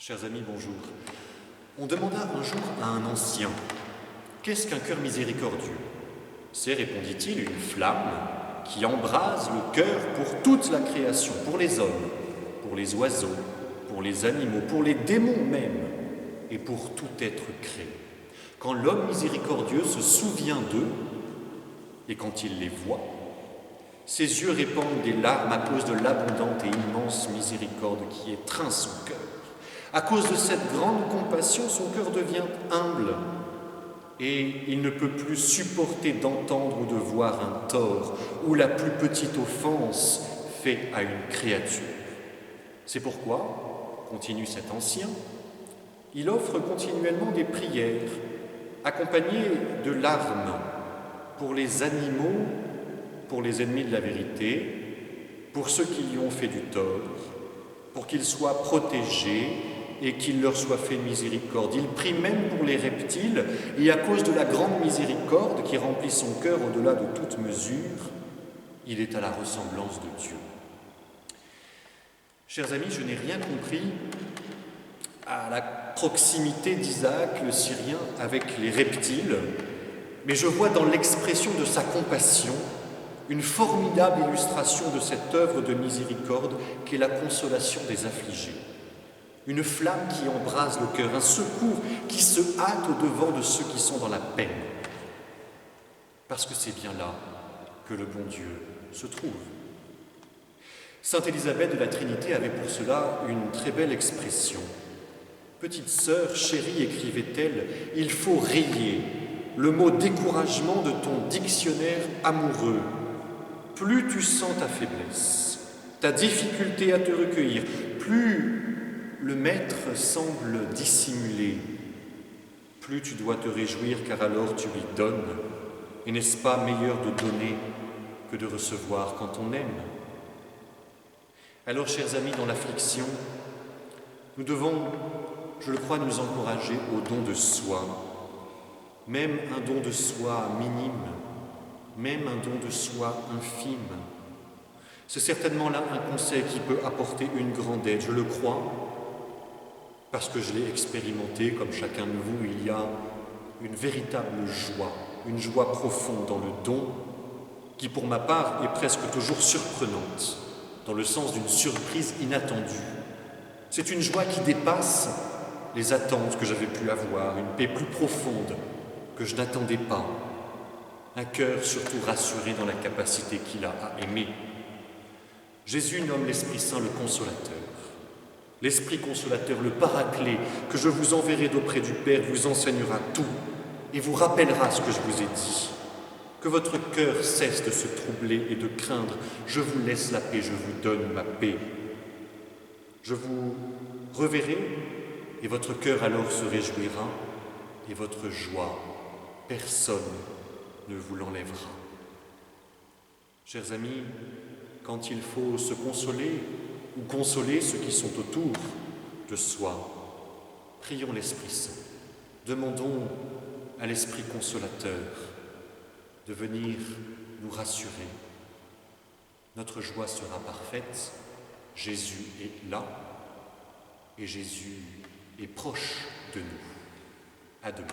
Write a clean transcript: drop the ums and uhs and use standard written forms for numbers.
Chers amis, bonjour. On demanda un jour à un ancien « Qu'est-ce qu'un cœur miséricordieux ?» C'est, répondit-il, une flamme qui embrase le cœur pour toute la création, pour les hommes, pour les oiseaux, pour les animaux, pour les démons même, et pour tout être créé. Quand l'homme miséricordieux se souvient d'eux, et quand il les voit, ses yeux répandent des larmes à cause de l'abondante et immense miséricorde qui étreint son cœur. À cause de cette grande compassion, son cœur devient humble et il ne peut plus supporter d'entendre ou de voir un tort ou la plus petite offense faite à une créature. C'est pourquoi, continue cet ancien, il offre continuellement des prières accompagnées de larmes pour les animaux, pour les ennemis de la vérité, pour ceux qui lui ont fait du tort, pour qu'ils soient protégés et qu'il leur soit fait miséricorde. Il prie même pour les reptiles, et à cause de la grande miséricorde qui remplit son cœur au-delà de toute mesure, il est à la ressemblance de Dieu. Chers amis, je n'ai rien compris à la proximité d'Isaac, le Syrien, avec les reptiles, mais je vois dans l'expression de sa compassion une formidable illustration de cette œuvre de miséricorde qu'est la consolation des affligés. Une flamme qui embrase le cœur, un secours qui se hâte au-devant de ceux qui sont dans la peine. Parce que c'est bien là que le bon Dieu se trouve. Sainte Élisabeth de la Trinité avait pour cela une très belle expression. « Petite sœur chérie, écrivait-elle, il faut rayer le mot découragement de ton dictionnaire amoureux. Plus tu sens ta faiblesse, ta difficulté à te recueillir, plus le maître semble dissimuler, plus tu dois te réjouir car alors tu lui donnes. Et n'est-ce pas meilleur de donner que de recevoir quand on aime ? Alors, chers amis, dans l'affliction, nous devons, je le crois, nous encourager au don de soi, même un don de soi minime, même un don de soi infime. C'est certainement là un conseil qui peut apporter une grande aide, je le crois, parce que je l'ai expérimenté, comme chacun de vous, il y a une véritable joie, une joie profonde dans le don, qui pour ma part est presque toujours surprenante, dans le sens d'une surprise inattendue. C'est une joie qui dépasse les attentes que j'avais pu avoir, une paix plus profonde que je n'attendais pas, un cœur surtout rassuré dans la capacité qu'il a à aimer. Jésus nomme l'Esprit Saint le Consolateur. L'Esprit consolateur, le Paraclet, que je vous enverrai d'auprès du Père, vous enseignera tout et vous rappellera ce que je vous ai dit. Que votre cœur cesse de se troubler et de craindre. Je vous laisse la paix, je vous donne ma paix. Je vous reverrai et votre cœur alors se réjouira et votre joie, personne ne vous l'enlèvera. Chers amis, quand il faut se consoler ou consoler ceux qui sont autour de soi, prions l'Esprit Saint. Demandons à l'Esprit consolateur de venir nous rassurer. Notre joie sera parfaite. Jésus est là et Jésus est proche de nous. À demain.